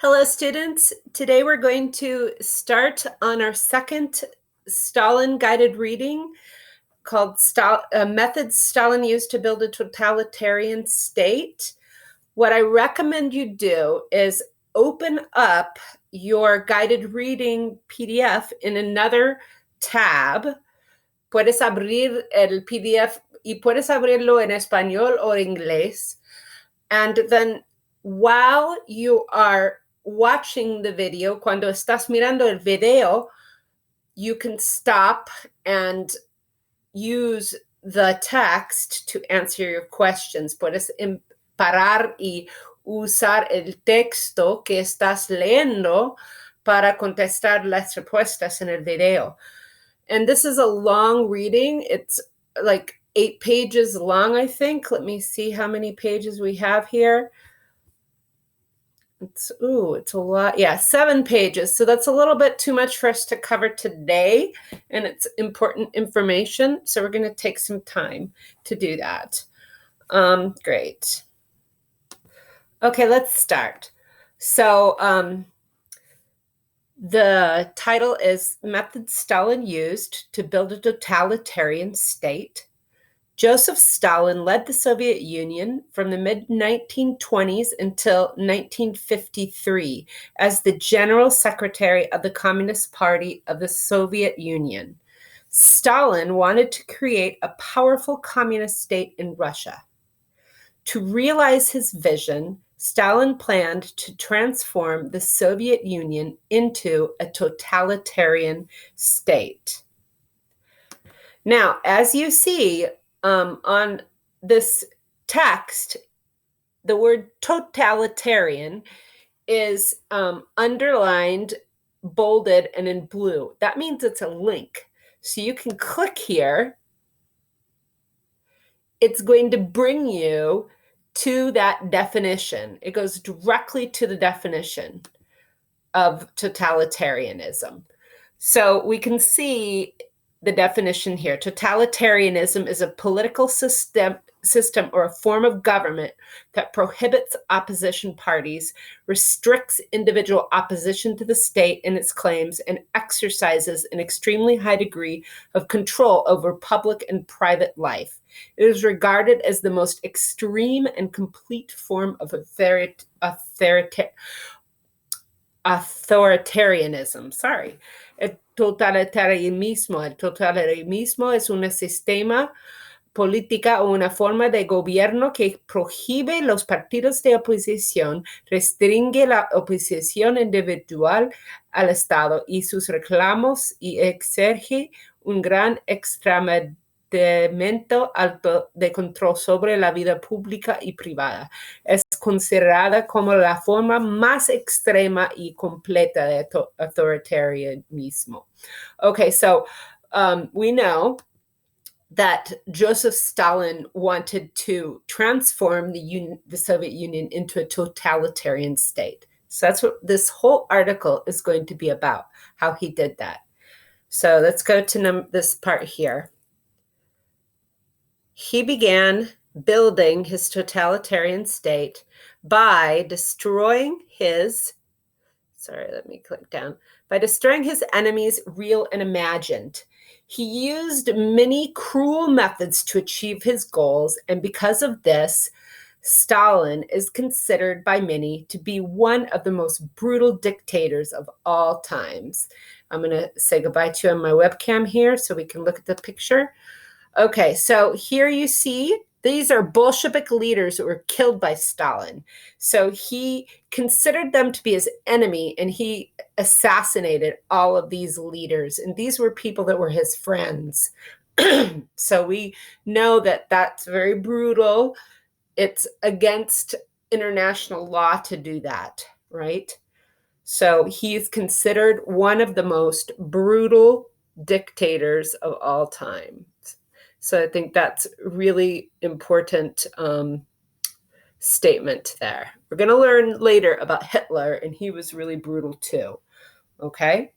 Hello, students. Today we're going to start on our second Stalin guided reading called Methods Stalin Used to Build a Totalitarian State. What I recommend you do is open up your guided reading PDF in another tab. Puedes abrir el PDF y puedes abrirlo en español o inglés. And then while you are watching the video, cuando estás mirando el video, you can stop and use the text to answer your questions. Puedes parar y usar el texto que estás leyendo para contestar las respuestas en el video. And this is a long reading. It's like 8 pages long, I think. Let me see how many pages we have here. It's a lot. Yeah, 7 pages. So that's a little bit too much for us to cover today, and it's important information. So we're going to take some time to do that. Great. Okay, let's start. So the title is Methods Stalin Used to Build a Totalitarian State. Joseph Stalin led the Soviet Union from the mid-1920s until 1953 as the General Secretary of the Communist Party of the Soviet Union. Stalin wanted to create a powerful communist state in Russia. To realize his vision, Stalin planned to transform the Soviet Union into a totalitarian state. Now, as you see, on this text, the word totalitarian is underlined, bolded, and in blue. That means it's a link. So you can click here. It's going to bring you to that definition. It goes directly to the definition of totalitarianism. So we can see the definition here. Totalitarianism is a political system or a form of government that prohibits opposition parties, restricts individual opposition to the state and its claims, and exercises an extremely high degree of control over public and private life. It is regarded as the most extreme and complete form of authoritarianism. El totalitarismo es un sistema política o una forma de gobierno que prohíbe los partidos de oposición, restringe la oposición individual al Estado y sus reclamos y exige un gran extremadamente alto de control sobre la vida pública y privada. Es considerada como la forma más extrema y completa de authoritarianismo. Okay, so we know that Joseph Stalin wanted to transform the Soviet Union into a totalitarian state. So that's what this whole article is going to be about, how he did that. So let's go to this part here. He began building his totalitarian state by destroying his enemies, real and imagined. He used many cruel methods to achieve his goals, and because of this, Stalin is considered by many to be one of the most brutal dictators of all times. I'm going to say goodbye to you on my webcam here so we can look at the picture. Okay, so here you see these are Bolshevik leaders that were killed by Stalin. So he considered them to be his enemy, and he assassinated all of these leaders. And these were people that were his friends. So we know that that's very brutal. It's against international law to do that, right? So he's considered one of the most brutal dictators of all time. So I think that's really important statement there. We're going to learn later about Hitler, and he was really brutal too. Okay?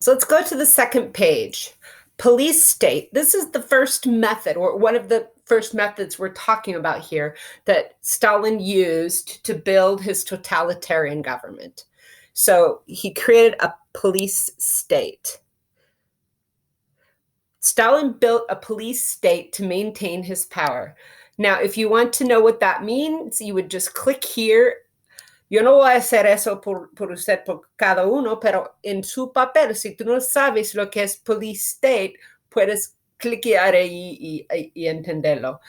So let's go to the second page. Police state. This is the first method, or one of the first methods we're talking about here that Stalin used to build his totalitarian government. So he created a police state. Stalin built a police state to maintain his power. Now, if you want to know what that means, you would just click here. Yo no voy a hacer eso por usted, por cada uno, pero en su papel, si tú no sabes lo que es police state, puedes cliquear ahí y entenderlo.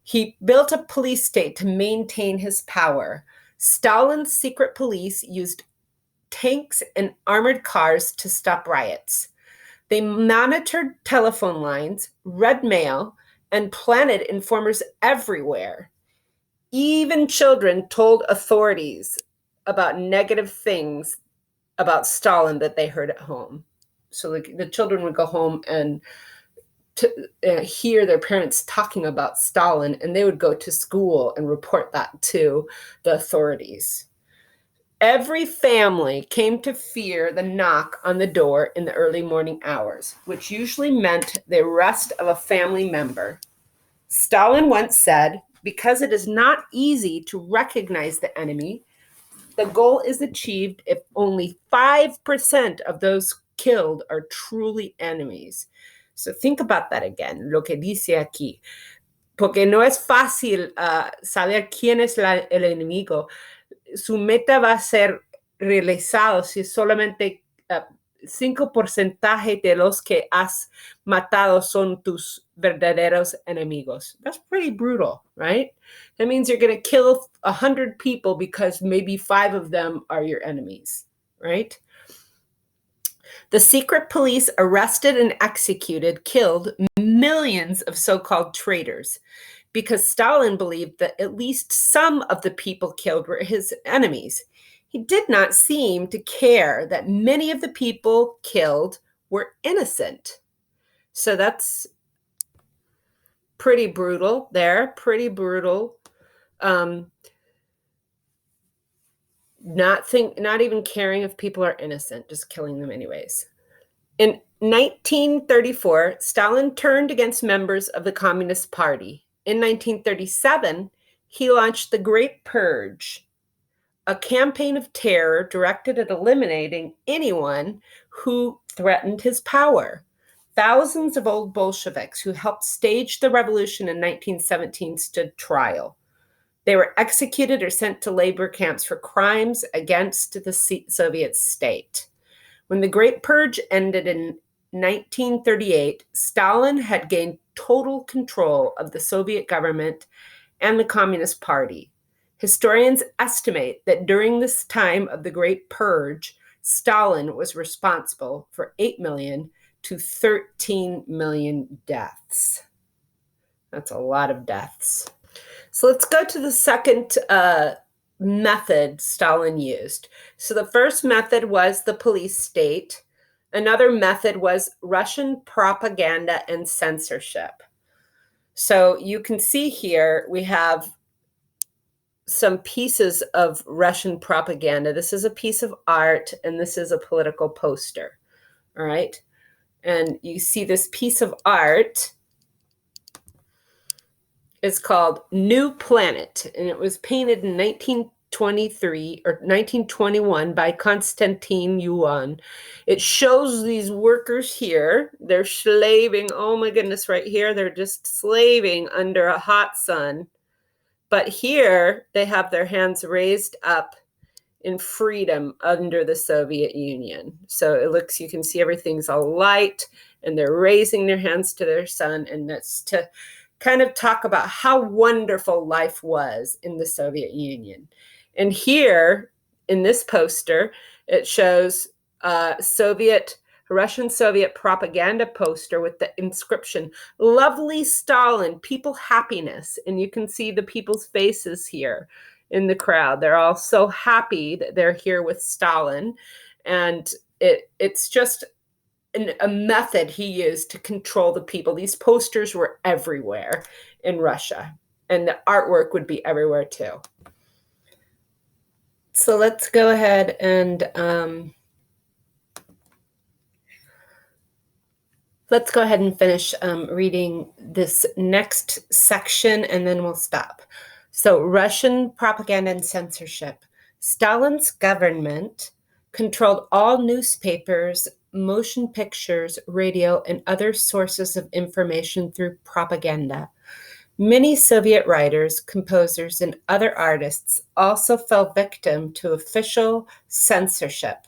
He built a police state to maintain his power. Stalin's secret police used tanks and armored cars to stop riots. They monitored telephone lines, read mail, and planted informers everywhere. Even children told authorities about negative things about Stalin that they heard at home. So the children would go home and hear their parents talking about Stalin, and they would go to school and report that to the authorities. Every family came to fear the knock on the door in the early morning hours, which usually meant the arrest of a family member. Stalin once said, "Because it is not easy to recognize the enemy, the goal is achieved if only 5% of those killed are truly enemies." So think about that again, lo que dice aquí. Porque no es fácil saber quién es el enemigo. Su meta va a ser realizado si solamente 5% de los que has matado son tus verdaderos enemigos. That's pretty brutal, right? That means you're going to kill 100 people because maybe 5 of them are your enemies, right? The secret police arrested and killed millions of so-called traitors because Stalin believed that at least some of the people killed were his enemies. He did not seem to care that many of the people killed were innocent. So that's pretty brutal there, pretty brutal. Not even caring if people are innocent, just killing them anyways. In 1934, Stalin turned against members of the Communist Party. In 1937, he launched the Great Purge, a campaign of terror directed at eliminating anyone who threatened his power. Thousands of old Bolsheviks who helped stage the revolution in 1917 stood trial. They were executed or sent to labor camps for crimes against the Soviet state. When the Great Purge ended in 1938, Stalin had gained total control of the Soviet government and the Communist Party. Historians estimate that during this time of the Great Purge, Stalin was responsible for 8 million to 13 million deaths. That's a lot of deaths. So let's go to the second method Stalin used. So the first method was the police state. Another method was Russian propaganda and censorship. So you can see here we have some pieces of Russian propaganda. This is a piece of art, and this is a political poster. All right. And you see this piece of art is called New Planet, and it was painted in 1923 or 1921 by Konstantin Yuan. It shows these workers here. They're slaving. Oh my goodness, right here. They're just slaving under a hot sun. But here they have their hands raised up in freedom under the Soviet Union. So it looks, you can see everything's all light, and they're raising their hands to their sun, and that's to kind of talk about how wonderful life was in the Soviet Union. And here in this poster, it shows Russian Soviet propaganda poster with the inscription, "Lovely Stalin, people happiness." And you can see the people's faces here in the crowd. They're all so happy that they're here with Stalin. And it's just a method he used to control the people. These posters were everywhere in Russia, and the artwork would be everywhere too. So let's go ahead and Let's go ahead and finish reading this next section, and then we'll stop. So, Russian propaganda and censorship. Stalin's government controlled all newspapers, motion pictures, radio, and other sources of information through propaganda. Many Soviet writers, composers, and other artists also fell victim to official censorship.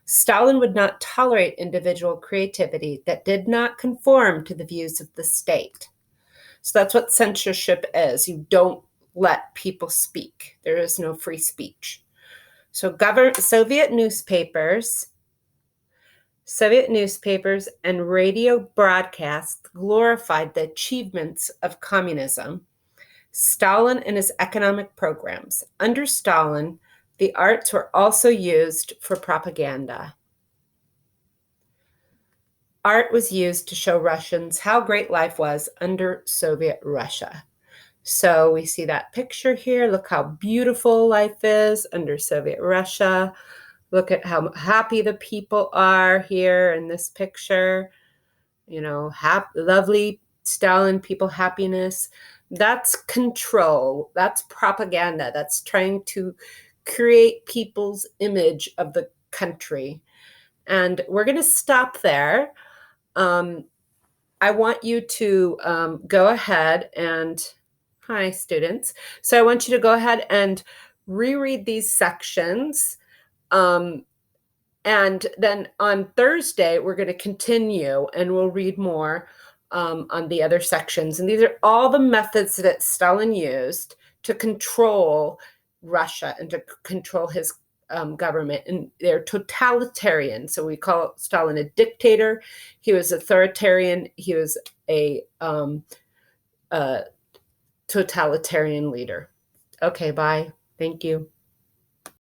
Stalin would not tolerate individual creativity that did not conform to the views of the state. So that's what censorship is. You don't let people speak. There is no free speech. So Soviet newspapers and radio broadcasts glorified the achievements of communism, Stalin and his economic programs. Under Stalin, the arts were also used for propaganda. Art was used to show Russians how great life was under Soviet Russia. So we see that picture here. Look how beautiful life is under Soviet Russia. Look at how happy the people are here in this picture. You know, lovely Stalin people happiness. That's control. That's propaganda. That's trying to create people's image of the country. And we're going to stop there. I want you to go ahead and, hi, students. So I want you to go ahead and reread these sections. And then on Thursday, we're going to continue and we'll read more on the other sections. And these are all the methods that Stalin used to control Russia and to control his government. And they're totalitarian. So we call Stalin a dictator. He was authoritarian. He was a totalitarian leader. Okay, bye. Thank you.